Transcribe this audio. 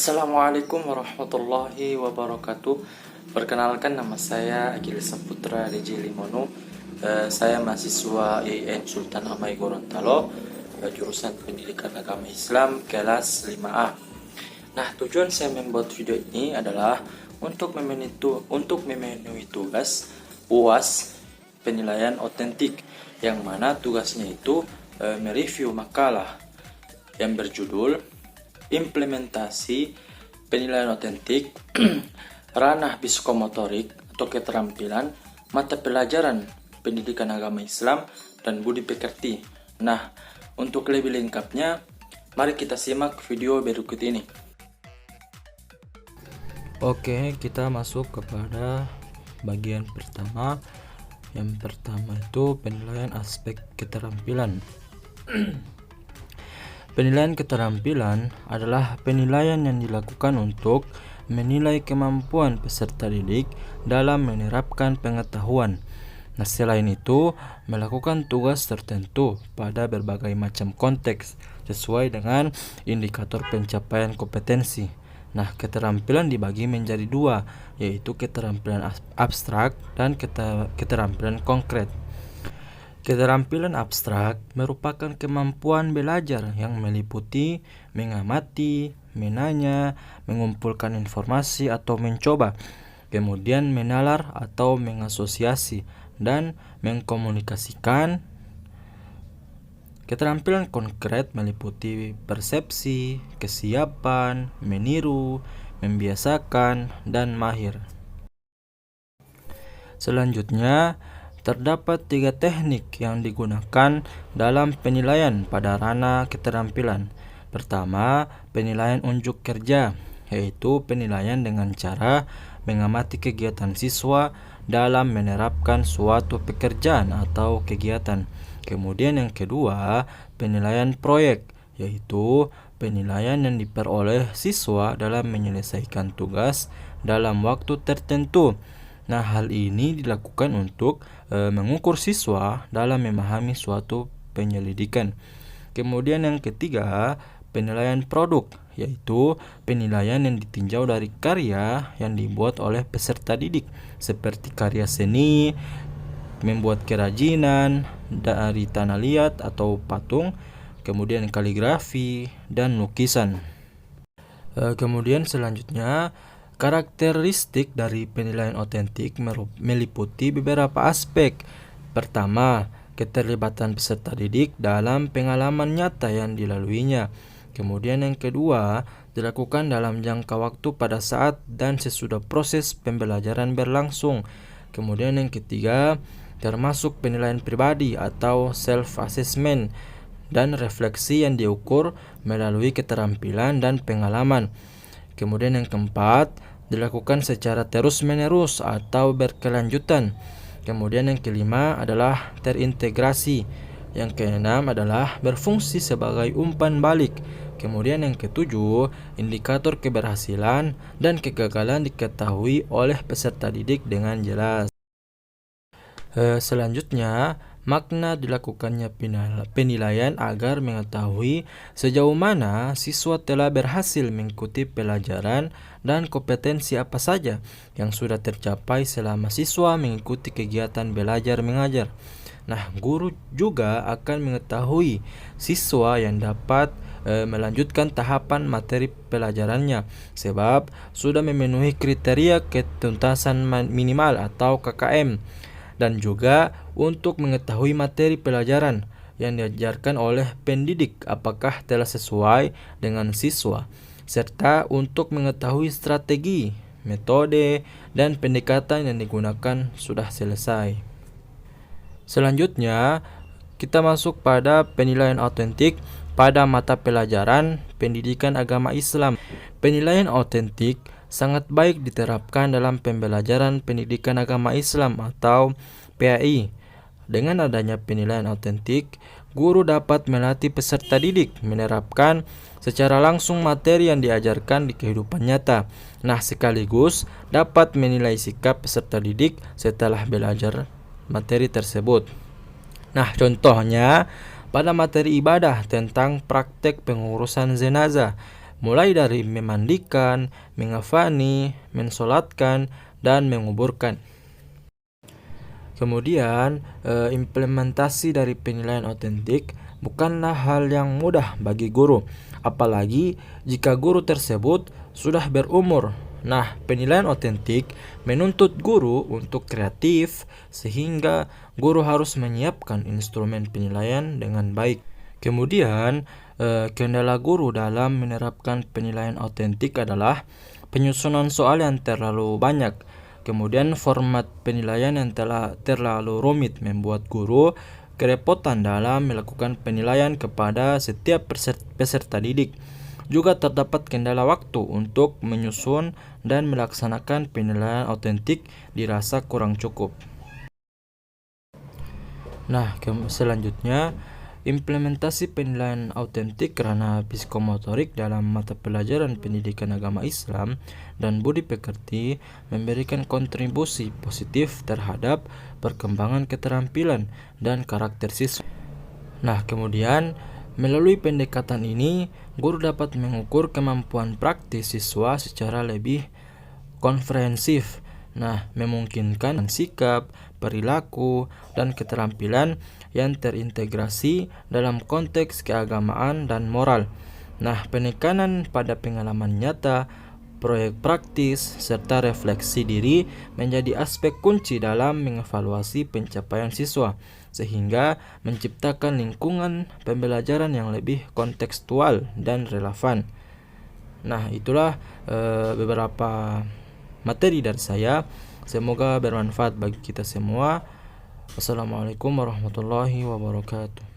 Assalamualaikum warahmatullahi wabarakatuh. Perkenalkan, nama saya Agil Saputra DJ Limono. Saya mahasiswa IAIN Sultan Amai Gorontalo, jurusan Pendidikan Agama Islam kelas 5A. Nah, tujuan saya membuat video ini adalah untuk memenuhi tugas UAS penilaian otentik, yang mana tugasnya itu mereview makalah yang berjudul implementasi penilaian otentik ranah psikomotorik atau keterampilan mata pelajaran pendidikan agama Islam dan budi pekerti. Nah, untuk lebih lengkapnya, mari kita simak video berikut ini. Oke, kita masuk kepada bagian pertama. Yang pertama itu penilaian aspek keterampilan. Penilaian keterampilan adalah penilaian yang dilakukan untuk menilai kemampuan peserta didik dalam menerapkan pengetahuan. Nah, selain itu, melakukan tugas tertentu pada berbagai macam konteks sesuai dengan indikator pencapaian kompetensi. Nah, keterampilan dibagi menjadi dua, yaitu keterampilan abstrak dan keterampilan konkret. Keterampilan abstrak merupakan kemampuan belajar yang meliputi mengamati, menanya, mengumpulkan informasi atau mencoba, kemudian menalar atau mengasosiasi, dan mengkomunikasikan. Keterampilan konkret meliputi persepsi, kesiapan, meniru, membiasakan, dan mahir. Selanjutnya, terdapat 3 teknik yang digunakan dalam penilaian pada ranah keterampilan. Pertama, penilaian unjuk kerja, yaitu penilaian dengan cara mengamati kegiatan siswa dalam menerapkan suatu pekerjaan atau kegiatan. Kemudian yang kedua, penilaian proyek, yaitu penilaian yang diperoleh siswa dalam menyelesaikan tugas dalam waktu tertentu. Nah, hal ini dilakukan untuk mengukur siswa dalam memahami suatu penyelidikan. Kemudian yang ketiga, penilaian produk, yaitu penilaian yang ditinjau dari karya yang dibuat oleh peserta didik, seperti karya seni, membuat kerajinan dari tanah liat atau patung, kemudian kaligrafi, dan lukisan. Kemudian selanjutnya, karakteristik dari penilaian otentik meliputi beberapa aspek. Pertama, keterlibatan peserta didik dalam pengalaman nyata yang dilaluinya. Kemudian yang kedua, dilakukan dalam jangka waktu pada saat dan sesudah proses pembelajaran berlangsung. Kemudian yang ketiga, termasuk penilaian pribadi atau self-assessment dan refleksi yang diukur melalui keterampilan dan pengalaman. Kemudian yang keempat, dilakukan secara terus-menerus atau berkelanjutan. Kemudian yang kelima adalah terintegrasi. Yang keenam adalah berfungsi sebagai umpan balik. Kemudian yang ketujuh, indikator keberhasilan dan kegagalan diketahui oleh peserta didik dengan jelas. Selanjutnya, makna dilakukannya penilaian agar mengetahui sejauh mana siswa telah berhasil mengikuti pelajaran dan kompetensi apa saja yang sudah tercapai selama siswa mengikuti kegiatan belajar mengajar. Nah, guru juga akan mengetahui siswa yang dapat melanjutkan tahapan materi pelajarannya sebab sudah memenuhi kriteria ketuntasan minimal atau KKM, dan juga untuk mengetahui materi pelajaran yang diajarkan oleh pendidik apakah telah sesuai dengan siswa, serta untuk mengetahui strategi, metode, dan pendekatan yang digunakan sudah selesai. Selanjutnya, kita masuk pada penilaian otentik pada mata pelajaran pendidikan agama Islam. Penilaian otentik sangat baik diterapkan dalam pembelajaran pendidikan agama Islam atau PAI. Dengan adanya penilaian otentik, guru dapat melatih peserta didik menerapkan secara langsung materi yang diajarkan di kehidupan nyata. Nah, sekaligus dapat menilai sikap peserta didik setelah belajar materi tersebut. Nah, contohnya pada materi ibadah tentang praktek pengurusan jenazah, mulai dari memandikan, mengafani, mensolatkan, dan menguburkan. Kemudian, implementasi dari penilaian otentik bukanlah hal yang mudah bagi guru, apalagi jika guru tersebut sudah berumur. Nah, penilaian otentik menuntut guru untuk kreatif, sehingga guru harus menyiapkan instrumen penilaian dengan baik. Kemudian, kendala guru dalam menerapkan penilaian otentik adalah penyusunan soal yang terlalu banyak. Kemudian format penilaian yang terlalu rumit membuat guru kerepotan dalam melakukan penilaian kepada setiap peserta didik. Juga terdapat kendala waktu untuk menyusun dan melaksanakan penilaian otentik dirasa kurang cukup. Nah, selanjutnya implementasi penilaian autentik ranah psikomotorik dalam mata pelajaran pendidikan agama Islam dan budi pekerti memberikan kontribusi positif terhadap perkembangan keterampilan dan karakter siswa. Nah, kemudian melalui pendekatan ini, guru dapat mengukur kemampuan praktis siswa secara lebih komprehensif. Nah, memungkinkan sikap, perilaku, dan keterampilan yang terintegrasi dalam konteks keagamaan dan moral. Nah, penekanan pada pengalaman nyata, proyek praktis, serta refleksi diri menjadi aspek kunci dalam mengevaluasi pencapaian siswa, sehingga menciptakan lingkungan pembelajaran yang lebih kontekstual dan relevan. Nah, itulah beberapa materi dari saya. Semoga bermanfaat bagi kita semua. Wassalamualaikum warahmatullahi wabarakatuh.